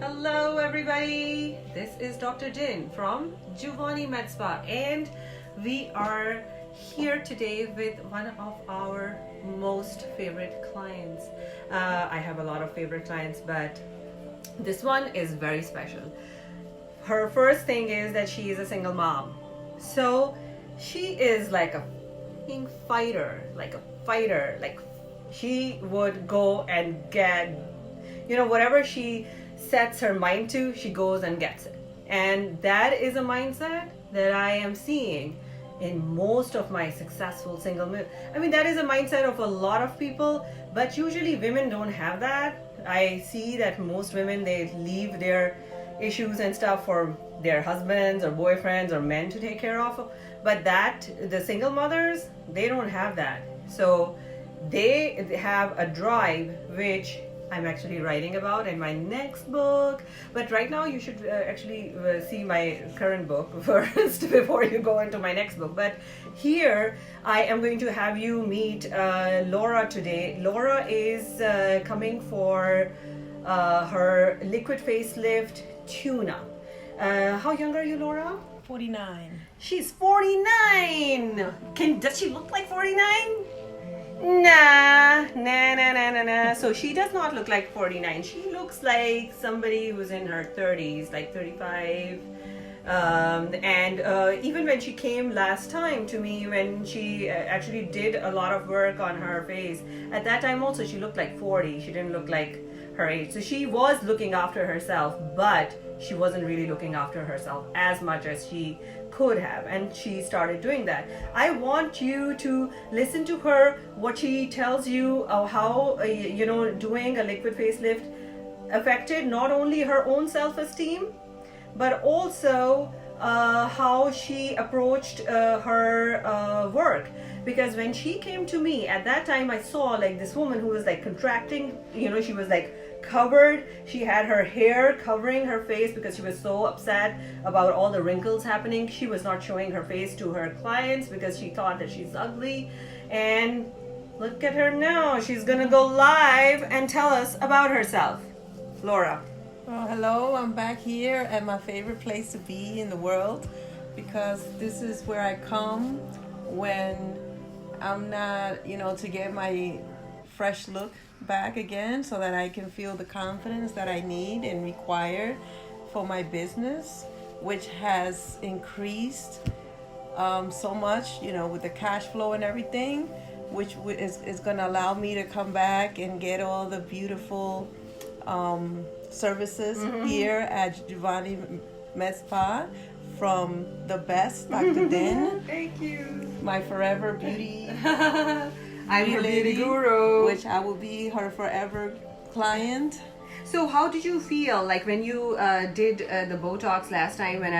Hello everybody, this is Dr. Din from JuvanniMedSpa and we are here today with one of our most favorite clients. I have a lot of favorite clients, but this one is very special. Her first thing is that she is a single mom. So she is like a fighter, like she would go and get, whatever she sets her mind to, she goes and gets it. And that is a mindset that I am seeing in most of my successful single women. I mean, that is a mindset of a lot of people, but usually women don't have that. I see that most women, they leave their issues and stuff for their husbands or boyfriends or men to take care of. But the single mothers, they don't have that. So they have a drive, which I'm actually writing about in my next book. But right now you should actually see my current book first before you go into my next book. But here I am going to have you meet Laura today. Laura is coming for her liquid facelift tune-up. How young are you, Laura? 49. She's 49. Does she look like 49? Nah. So she does not look like 49. She looks like somebody who's in her 30s, like 35. Even when she came last time to me, when she actually did a lot of work on her face, at that time also she looked like 40. She didn't look like her age. So she was looking after herself, but she wasn't really looking after herself as much as she could have, and she started doing that. I want you to listen to her, what she tells you of how doing a liquid facelift affected not only her own self-esteem, but also how she approached her work. Because when she came to me at that time, I saw like this woman who was like contracting, she was like covered. She had her hair covering her face because she was so upset about all the wrinkles happening. She was not showing her face to her clients because she thought that she's ugly. And look at her now. She's gonna go live and tell us about herself. Laura. Well, hello, I'm back here at my favorite place to be in the world, because this is where I come when I'm not, to get my fresh look back again, so that I can feel the confidence that I need and require for my business, which has increased so much, with the cash flow and everything, which is going to allow me to come back and get all the beautiful services here at JuvanniMedSpa from the best, Dr. Din. Thank you. My forever beauty. I'm her beauty guru. Which I will be her forever client. So how did you feel like when you did the Botox last time, when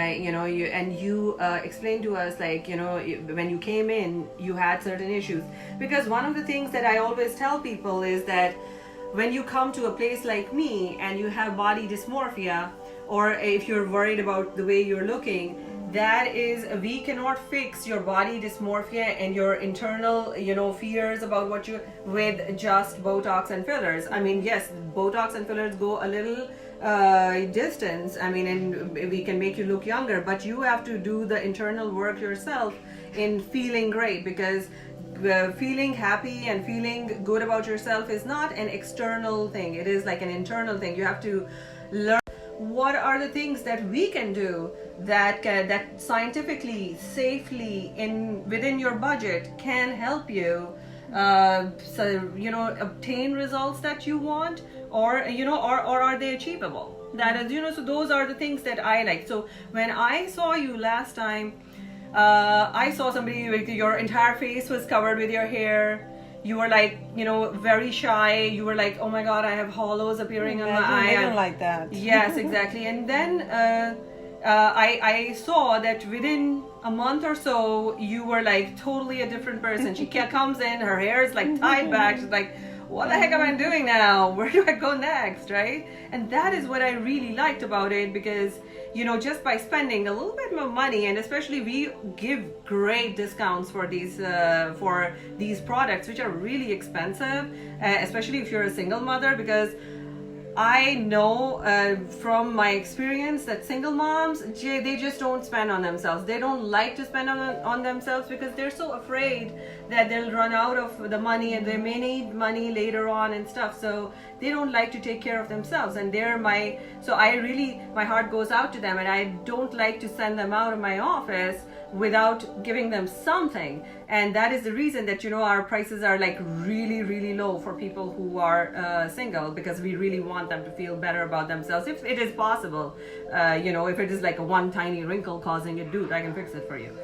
you explained to us, like, when you came in, you had certain issues? Because one of the things that I always tell people is that when you come to a place like me and you have body dysmorphia, or if you're worried about the way you're looking, we cannot fix your body dysmorphia and your internal, fears about with just Botox and fillers. I mean, yes, Botox and fillers go a little distance. I mean, and we can make you look younger, but you have to do the internal work yourself in feeling great, because feeling happy and feeling good about yourself is not an external thing. It is like an internal thing. You have to learn what are the things that we can do that scientifically, safely, within your budget can help you obtain results that you want, or are they achievable? That is, so those are the things that I like. So when I saw you last time, I saw somebody with your entire face was covered with your hair. You were like, very shy. You were like, oh my God, I have hollows appearing on my eye. I don't like that. Yes, exactly. And then I saw that within a month or so, you were like totally a different person. She comes in, her hair is like tied back. She's like, what the heck am I doing now? Where do I go next, right? And that is what I really liked about it, because just by spending a little bit more money, and especially we give great discounts for these products, which are really expensive, especially if you're a single mother, because I know from my experience that single moms, they just don't spend on themselves. They don't like to spend on themselves because they're so afraid that they'll run out of the money and they may need money later on and stuff. So they don't like to take care of themselves, and my heart goes out to them, and I don't like to send them out of my office without giving them something. And that is the reason that our prices are like really, really low for people who are single, because we really want them to feel better about themselves if it is possible. If it is like a one tiny wrinkle causing it, dude, I can fix it for you.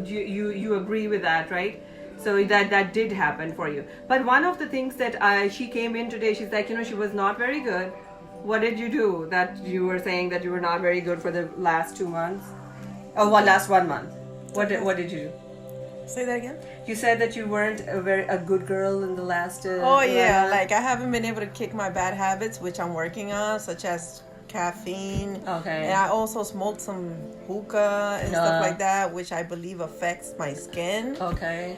You agree with that, right? So that did happen for you. But one of the things that she came in today, she's like, she was not very good. What did you do that you were saying that you were not very good for the last 2 months? Last 1 month. What did you do? Say that again. You said that you weren't a good girl in the last. Like I haven't been able to kick my bad habits, which I'm working on, such as caffeine. Okay. And I also smoked some hookah and stuff like that, which I believe affects my skin. Okay.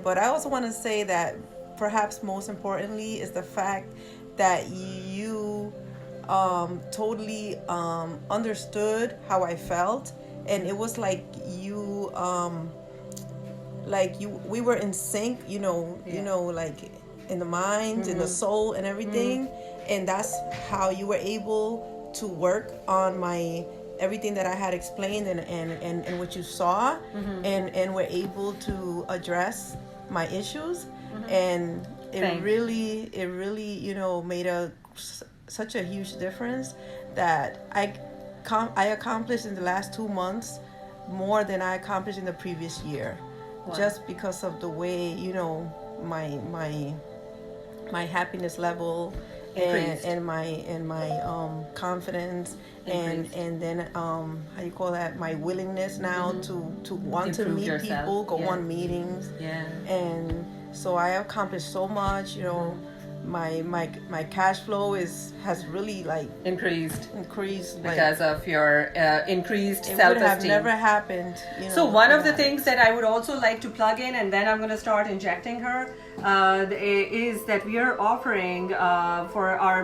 But I also want to say that perhaps most importantly is the fact that you totally understood how I felt, and it was like we were in sync, like in the mind, in the soul and everything. And that's how you were able to work on everything that I had explained and what you saw, and were able to address my issues. And it really made such a huge difference that I accomplished in the last 2 months more than I accomplished in the previous year. Wow. Just because of the way my happiness level and my confidence increased. and then how you call that, my willingness now to want to meet yourself. People, go on meetings, and so I accomplished so much. My cash flow has really increased because of your increased self-esteem. It would have never happened. So one of the things that I would also like to plug in, and then I'm going to start injecting her, is that we are offering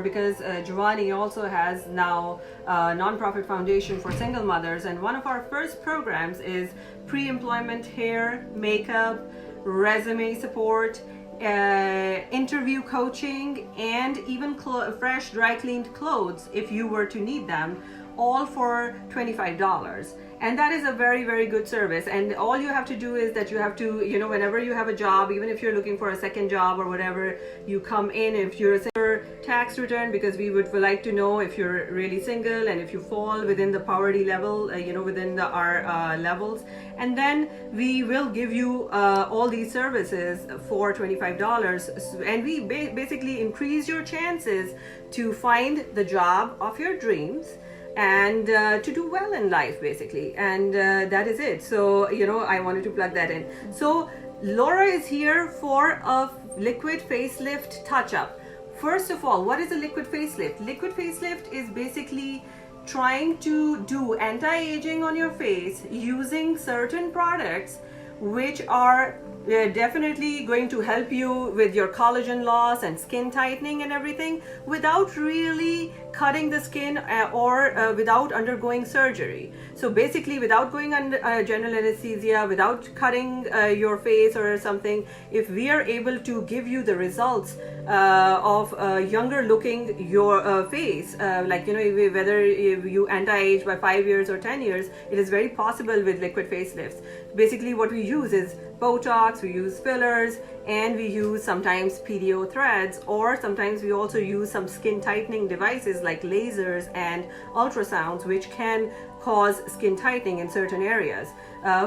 because Giovanni also has now a non-profit foundation for single mothers, and one of our first programs is pre-employment hair, makeup, resume support, interview coaching, and even fresh dry cleaned clothes if you were to need them, all for $25. And that is a very, very good service. And all you have to do is that you have to, whenever you have a job, even if you're looking for a second job or whatever, you come in if you're a tax return, because we would like to know if you're really single and if you fall within the poverty level, within our levels. And then we will give you all these services for $25. And we basically increase your chances to find the job of your dreams and to do well in life, basically. And that is it. So I wanted to plug that in. So Laura is here for a liquid facelift touch-up. First of all, what is a liquid facelift? Liquid facelift is basically trying to do anti-aging on your face using certain products which are definitely going to help you with your collagen loss and skin tightening and everything, without really cutting the skin or without undergoing surgery. So basically, without going under general anesthesia, without cutting your face or something, if we are able to give you the results of younger looking your face, whether you anti-age by 5 years or 10 years, it is very possible with liquid facelifts. Basically, what we use is Botox, we use fillers, and we use sometimes PDO threads, or sometimes we also use some skin tightening devices like lasers and ultrasounds, which can cause skin tightening in certain areas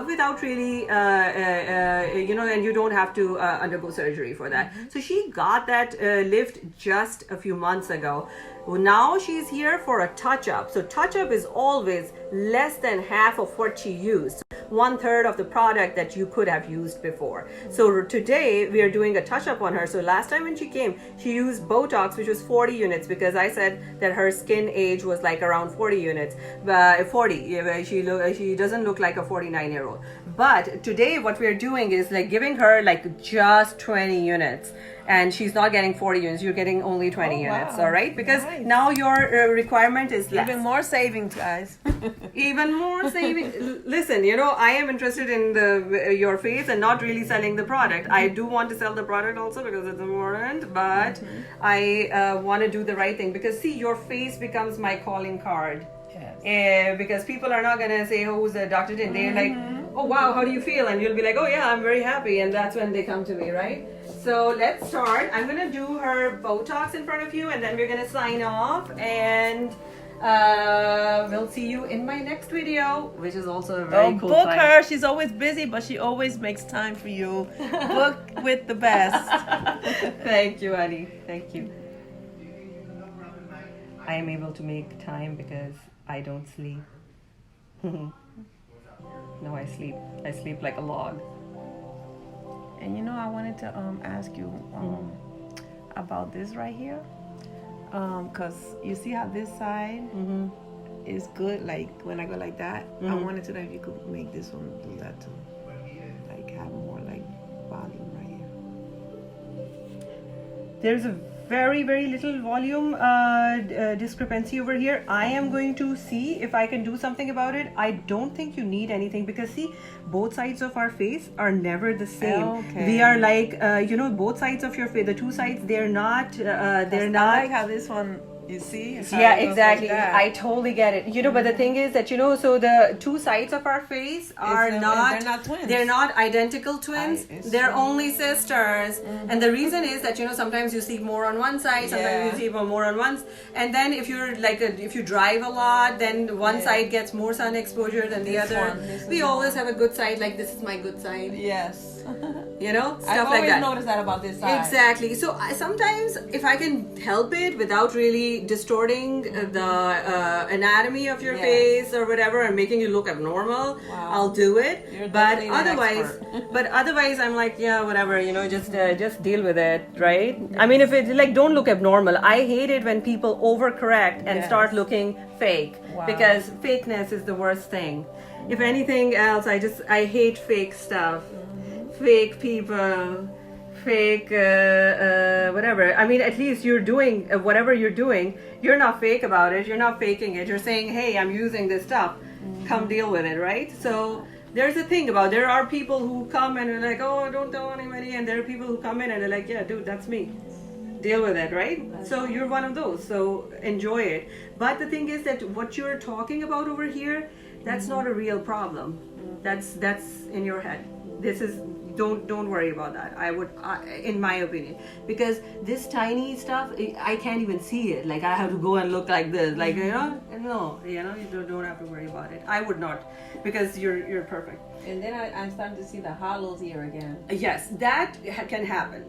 without really, and you don't have to undergo surgery for that. So she got that lift just a few months ago. Well, now she's here for a touch-up. So touch-up is always less than half of what she used. 1/3 of the product that you could have used before. So today we are doing a touch-up on her. So last time when she came, she used Botox, which was 40 units, because I said that her skin age was like around 40 units. 40. She doesn't look like a 49-year-old. But today what we're doing is like giving her like just 20 units. and she's not getting 40 units, you're getting only 20 Oh, units. wow. All right, because Nice. now your requirement is less. Even more savings, guys. Even more saving. Listen, I am interested in your face and not really selling the product. I do want to sell the product also because it's important, but I want to do the right thing, because see, your face becomes my calling card. Yes. Because people are not gonna say, "Oh, who's the Dr. Din?" They're like, "Oh wow, how do you feel?" And you'll be like, "Oh yeah, I'm very happy," and that's when they come to me, right? So let's start. I'm gonna do her Botox in front of you, and then we're gonna sign off, and we'll see you in my next video, which is also a very cool book client. her. She's always busy, but she always makes time for you. Book with the best. Thank you, Annie. Thank you. I am able to make time because I don't sleep. No, I sleep. I sleep like a log. And I wanted to ask you about this right here, because you see how this side is good. Like when I go like that, I wanted to know if you could make this one do that too, like have more like volume right here. There's a very, very little volume discrepancy over here. I am going to see if I can do something about it. I don't think you need anything, because see, both sides of our face are never the same. Okay. We are like, both sides of your face, the two sides, they're not. I like how this one. You see? How Yeah, it goes exactly. like that. I totally get it. But the thing is that so the two sides of our face are they're not twins. They're not identical twins. It's They're true. only sisters. And the reason is that sometimes you see more on one side, sometimes you see more on one, and then if you're like if you drive a lot, then one side gets more sun exposure than the This other. one, this We is always more. have a good side, like this is my good side. Yes. Stuff I've like always that. noticed that about this side. Exactly. So sometimes if I can help it without really distorting the anatomy of your Yes. face or whatever and making you look abnormal, Wow. I'll do it. You're But definitely an otherwise, expert. I'm like, yeah, whatever. Just deal with it, right? I mean, if it like don't look abnormal. I hate it when people overcorrect and Yes. start looking fake, Wow. because fakeness is the worst thing. If anything else, I hate fake stuff. Fake people, fake whatever. I mean, at least you're doing whatever you're doing. You're not fake about it. You're not faking it. You're saying, hey, I'm using this stuff. Come deal with it, right? So there's a thing about, there are people who come and are like, oh, don't tell anybody. And there are people who come in and they're like, yeah, dude, that's me. Deal with it, right? So you're one of those. So enjoy it. But the thing is that what you're talking about over here, that's not a real problem. That's in your head. This is don't worry about that. I would, in my opinion, because this tiny stuff, I can't even see it. Like I have to go and look like this. Like no, you don't have to worry about it. I would not, because you're perfect. And then I'm starting to see the hollows here again. Yes, that can happen.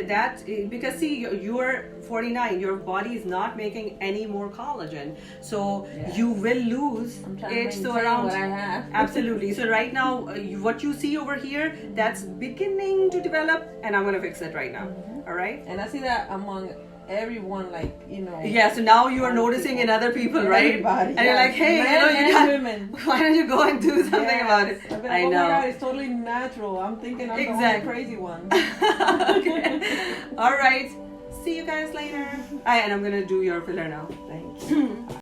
That because see, you're 49. Your body is not making any more collagen, so you will lose I'm trying it. to So maintain around what I have. absolutely. So right now, what you see over here, that's beginning to develop, and I'm gonna fix it right now. All right. And I see that among everyone, like Yeah, so now you are Other noticing people. in other people, right? Everybody, and you're yeah. like, hey, Men you and got, women. why don't you go and do something Yes. about it? I've been I like, know. Oh my God, it's totally natural. I'm thinking I'm the Exactly. only crazy one. Okay. All right. See you guys later. And I'm gonna do your filler now. Thank you.